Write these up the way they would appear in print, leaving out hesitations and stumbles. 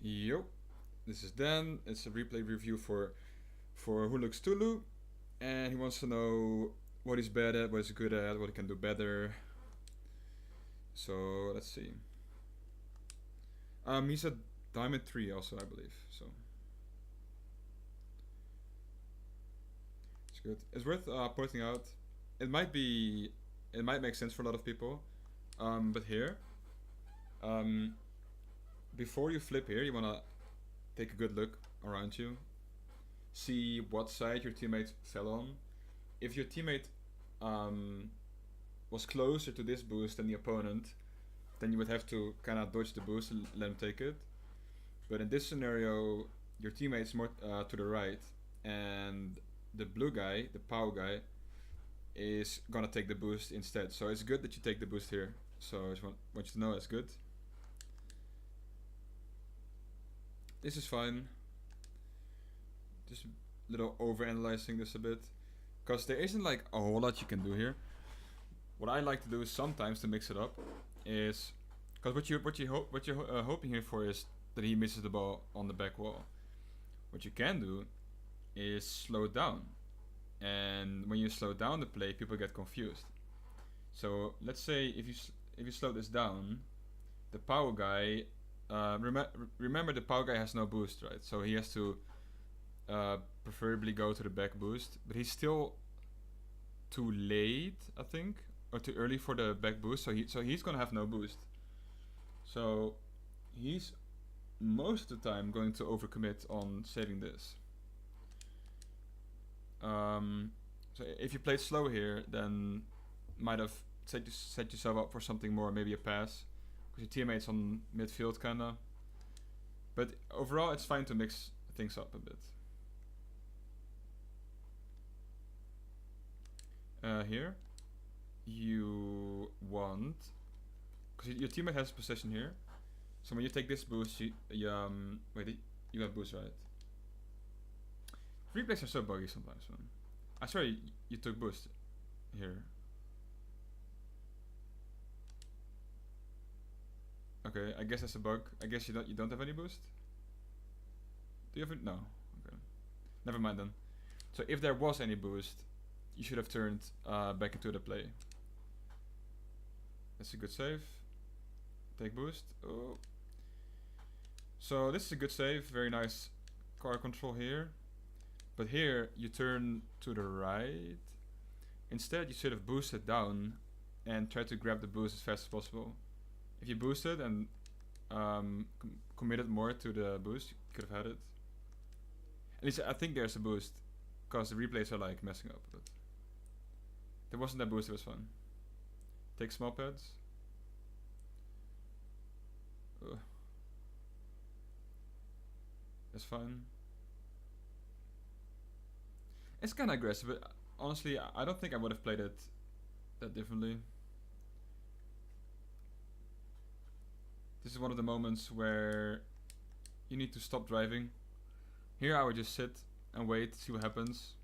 Yo, this is Dan. It's a replay review for Hulluxtulhu, and he wants to know what he's bad at, what he's good at, what he can do better. So let's see. He's a Diamond 3 also, I believe. So it's good. It's worth pointing out. It might be, it might make sense for a lot of people, but here, um, before you flip here, you wanna take a good look around you, see what side your teammate fell on. If your teammate um, was closer to this boost than the opponent, then you would have to kind of dodge the boost and let him take it. But in this scenario, your teammate's more to the right, and the blue guy, the POW guy, is gonna take the boost instead. So it's good that you take the boost here. So I just want you to know it's good. This is fine. Just a little over analyzing this a bit, because there isn't like a whole lot you can do here. What I like to do is sometimes to mix it up is because what you're hoping here for is that he misses the ball on the back wall. What you can do is slow it down, and when you slow down the play, people get confused. So let's say if you slow this down, the power guy. Remember, the power guy has no boost, right? So he has to preferably go to the back boost, but he's still too late, I think, or too early for the back boost. So he's gonna have no boost. So he's most of the time going to overcommit on saving this. So if you played slow here, then might have set yourself up for something more, maybe a pass, because your teammates on midfield kinda. But overall, it's fine to mix things up a bit. Here, you want, because your teammate has possession here. So when you take this boost, wait, you got boost, right? Replays are so buggy sometimes, man. I swear you took boost here. Okay, I guess that's a bug. I guess you don't have any boost. Do you have it? No. Okay. Never mind then. So if there was any boost, you should have turned back into the play. That's a good save. Take boost. Oh. So this is a good save. Very nice car control here. But here you turn to the right. Instead, you should have boosted down and try to grab the boost as fast as possible. If you boosted and committed more to the boost, you could have had it. At least I think there's a boost, because the replays are like messing up. But there wasn't that boost, it was fun. Take small pads. Ugh. That's fine. It's kind of aggressive, but honestly, I don't think I would have played it that differently. This is one of the moments where you need to stop driving. Here I would just sit and wait, see what happens.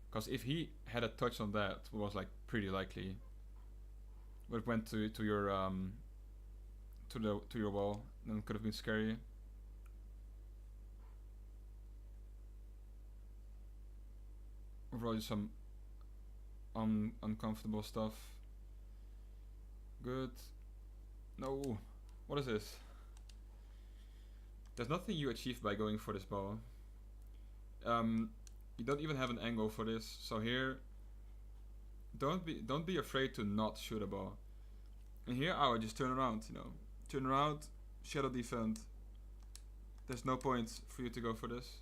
Because if he had a touch on that, it was like pretty likely. Would have went to your to your wall, then it could have been scary. Overall, just some uncomfortable stuff. Good. No. What is this? There's nothing you achieve by going for this ball. You don't even have an angle for this. So here, don't be afraid to not shoot a ball. And here I would just turn around, turn around, shadow defend. There's no point for you to go for this.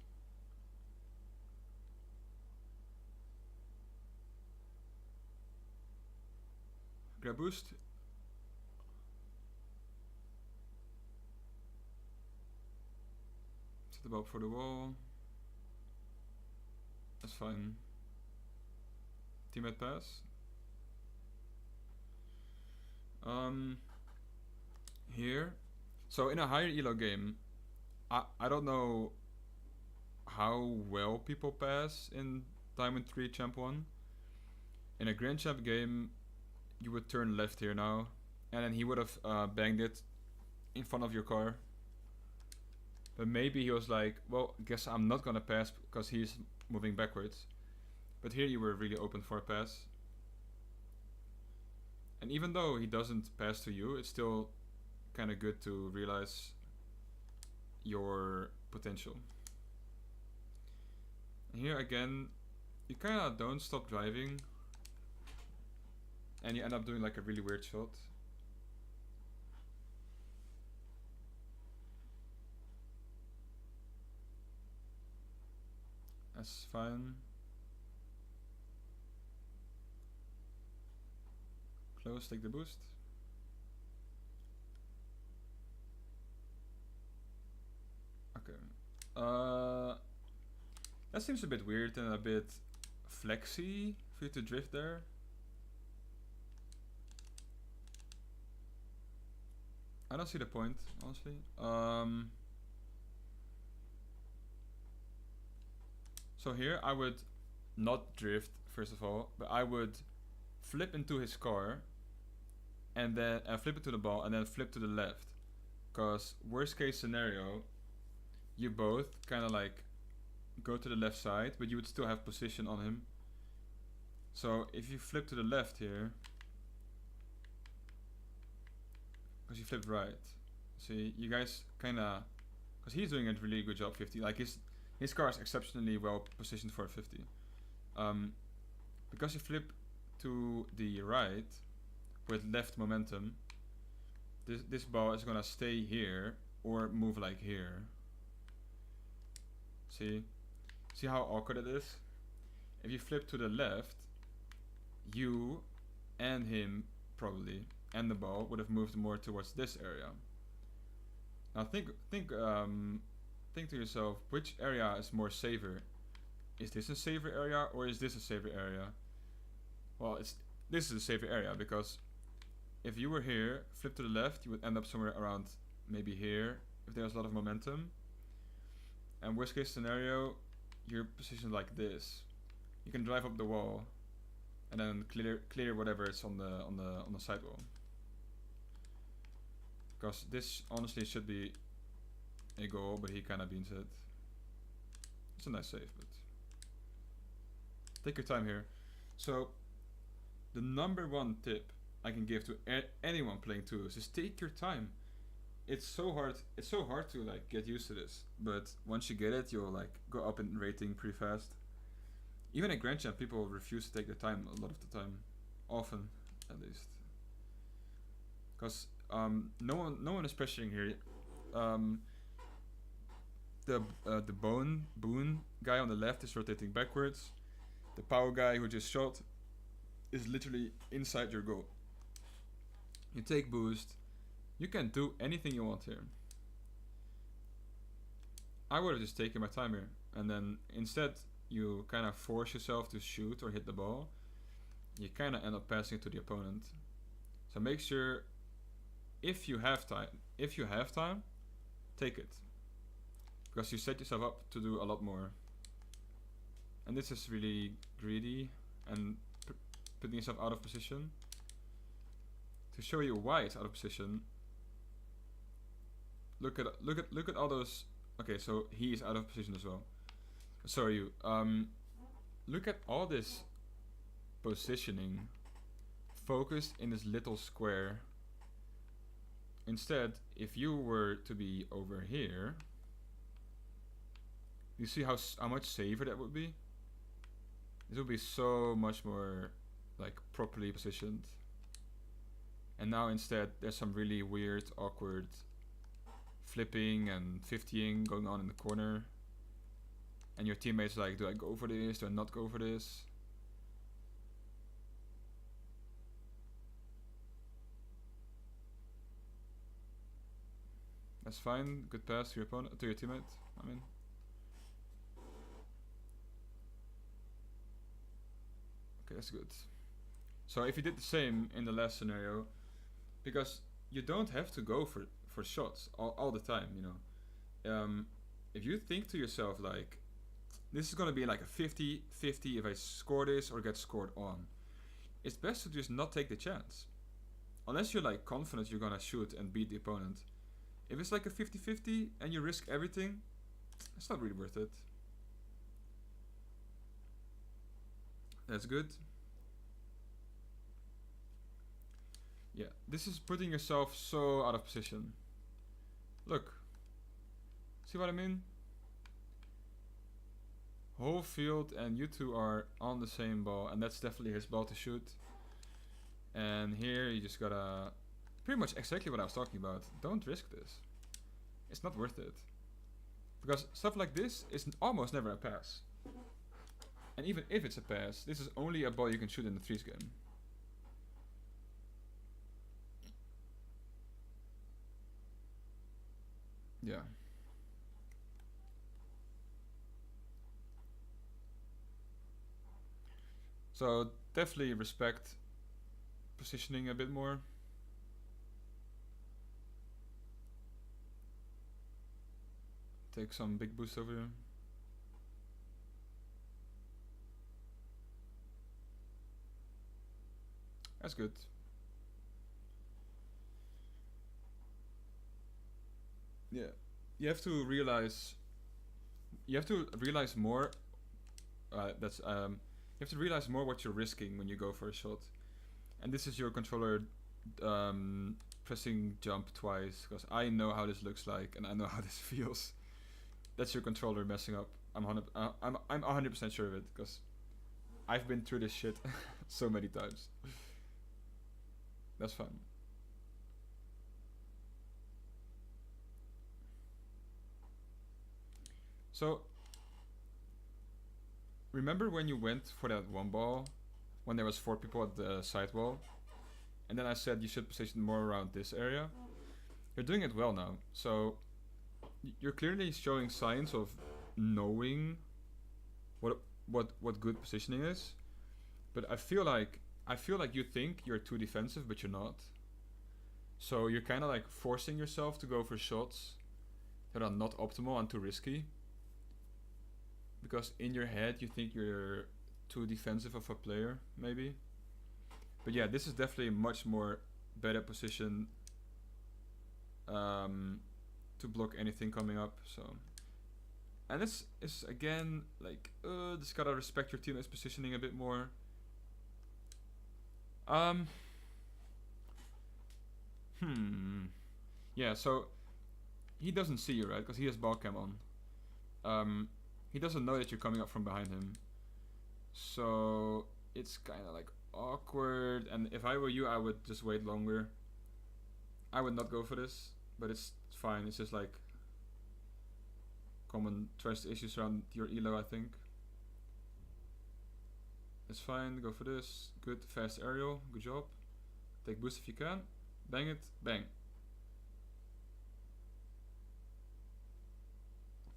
Grab boost. Set the ball for the wall. That's fine. Teammate pass. Here. So in a higher elo game, I don't know how well people pass in Diamond 3 Champ 1. In a Grand Champ game, you would turn left here now, and then he would have banged it in front of your car. But maybe he was like, well, guess I'm not gonna pass because he's moving backwards. But here you were really open for a pass. And even though he doesn't pass to you, it's still kind of good to realize your potential. And here again, you kind of don't stop driving, and you end up doing like a really weird shot. That's fine. Close, take the boost. Okay. That seems a bit weird and a bit flexy for you to drift there. I don't see the point, honestly. So here I would not drift, first of all, but I would flip into his car and then flip it to the ball and then flip to the left. Because worst case scenario, you both kind of like go to the left side, but you would still have position on him. So if you flip to the left here, because you flipped right, see, you guys kind of, because he's doing a really good job 50, like his car is exceptionally well positioned for a 50. Because you flip to the right with left momentum, this ball is gonna stay here or move like here. See how awkward it is? If you flip to the left, you and him probably and the ball would have moved more towards this area. Now think to yourself, which area is more safer? Is this a safer area or is this a safer area? Well, this is a safer area, because if you were here, flip to the left, you would end up somewhere around maybe here if there's a lot of momentum. And worst case scenario, you're positioned like this. You can drive up the wall and then clear whatever is on the sidewall. Because this honestly should be a goal, but he kind of beans it. It's a nice save, but take your time here. So the number one tip I can give to anyone playing twos is take your time. It's so hard to like get used to this, but once you get it, you'll like go up in rating pretty fast. Even at Grand Champ, people refuse to take their time a lot of the time, often at least, because no one is pressuring here. The Boone guy on the left is rotating backwards. The power guy who just shot is literally inside your goal. You take boost. You can do anything you want here. I would have just taken my time here, and then instead you kind of force yourself to shoot or hit the ball. You kind of end up passing it to the opponent. So make sure, if you have time, take it, because you set yourself up to do a lot more. And this is really greedy and putting yourself out of position. To show you why it's out of position, look at all those. Okay, so he is out of position as well. Sorry, you. Look at all this positioning focused in this little square. Instead, if you were to be over here, you see how much safer that would be? This would be so much more like properly positioned. And now instead there's some really weird, awkward flipping and 50ing going on in the corner. And your teammates are like, do I go for this? Do I not go for this? That's fine. Good pass to your opponent, to your teammate. I mean, okay, that's good. So if you did the same in the last scenario, because you don't have to go for shots all the time, you know. If you think to yourself like, this is gonna be like a 50-50 if I score this or get scored on, it's best to just not take the chance. Unless you're like confident you're gonna shoot and beat the opponent. If it's like a 50-50 and you risk everything, it's not really worth it. That's good. Yeah, this is putting yourself so out of position. Look. See what I mean? Whole field and you two are on the same ball, and that's definitely his ball to shoot. And here you just gotta... Pretty much exactly what I was talking about. Don't risk this. It's not worth it. Because stuff like this is almost never a pass. And even if it's a pass, this is only a ball you can shoot in the threes game. Yeah. So definitely respect positioning a bit more. Take some big boost over here. That's good. Yeah. You have to realize more. You have to realize more what you're risking when you go for a shot. And this is your controller pressing jump twice, because I know how this looks like and I know how this feels. That's your controller messing up. I'm 100% sure of it, because I've been through this shit so many times. That's fun. So, remember when you went for that one ball, when there was 4 people at the side wall, and then I said you should position more around this area? You're doing it well now, so you're clearly showing signs of knowing what good positioning is. But I feel like you think you're too defensive, but you're not. So you're kind of like forcing yourself to go for shots that are not optimal and too risky, because in your head you think you're too defensive of a player, maybe. But yeah, this is definitely a much more better position to block anything coming up. So, and this is again like just gotta respect your teammate's positioning a bit more. Yeah, so he doesn't see you, right? Because he has ball cam on. He doesn't know that you're coming up from behind him. So it's kind of like awkward. And if I were you, I would just wait longer. I would not go for this, but it's fine. It's just like common trust issues around your elo, I think. It's fine. Go for this. Good, fast aerial. Good job. Take boost if you can. Bang it. Bang.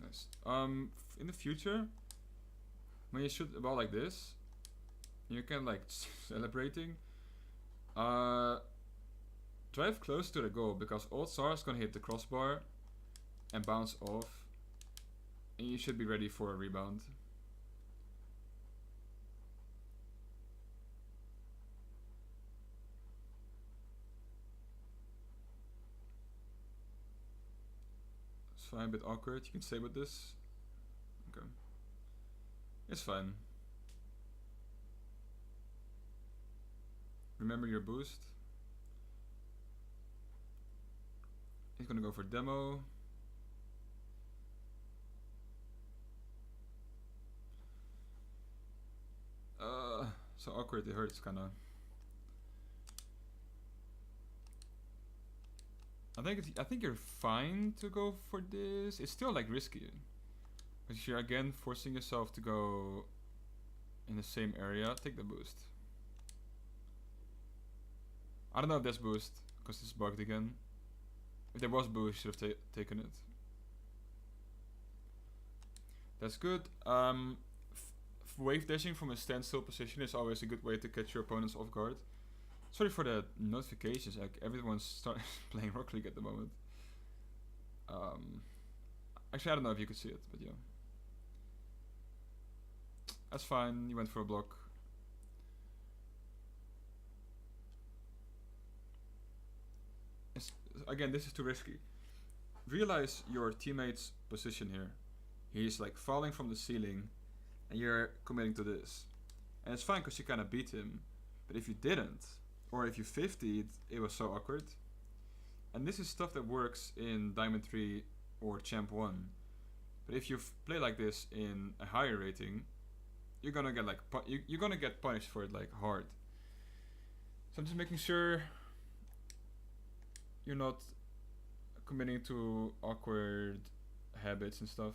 Nice. In the future, when you shoot a ball like this, you can like celebrating. Drive close to the goal, because old Tsar is gonna hit the crossbar and bounce off, and you should be ready for a rebound. It's fine, a bit awkward. You can stay with this. Okay. It's fine. Remember your boost. He's gonna go for demo. So awkward, it hurts kinda. I think you're fine to go for this. It's still like risky, because you're again forcing yourself to go in the same area. Take the boost. I don't know if there's boost, because it's bugged again. If there was boost, should have taken it. That's good. Wave dashing from a standstill position is always a good way to catch your opponents off guard. Sorry for the notifications, like everyone's playing Rocket League at the moment. Actually, I don't know if you could see it, but yeah. That's fine, you went for a block. Again, this is too risky. realize your teammate's position here. He's like falling from the ceiling, and you're committing to this. And it's fine because you kind of beat him. But if you didn't, or if you 50'd, it was so awkward. And this is stuff that works in Diamond 3 or Champ 1. But if you play like this in a higher rating, you're gonna get like you're gonna get punished for it like hard. So I'm just making sure you're not committing to awkward habits and stuff.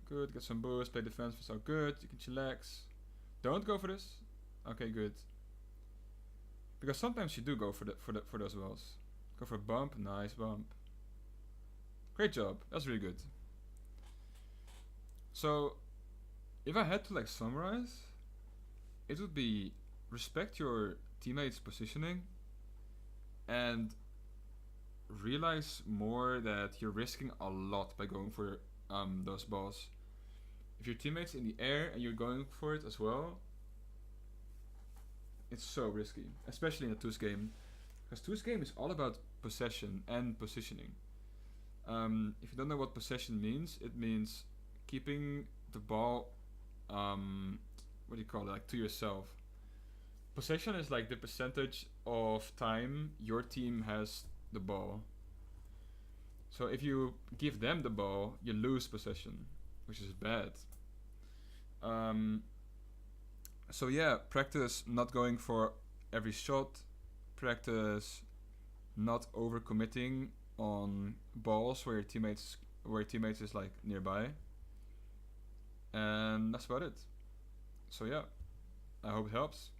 Good, get some boost, play defense for so good, you can chillax. Don't go for this. Okay, good. Because sometimes you do go for those wells. Go for a bump, nice bump. Great job, that's really good. So if I had to like summarize, it would be respect your teammates' positioning and realize more that you're risking a lot by going for those balls. If your teammate's in the air and you're going for it as well, it's so risky, especially in a TUS game, because TUS game is all about possession and positioning. If you don't know what possession means, it means keeping the ball, what do you call it, like to yourself. Possession is like the percentage of time your team has the ball. So if you give them the ball, you lose possession, which is bad. So yeah, practice not going for every shot. Practice not overcommitting on balls where your teammates is like nearby. And that's about it. So yeah, I hope it helps,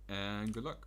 and good luck.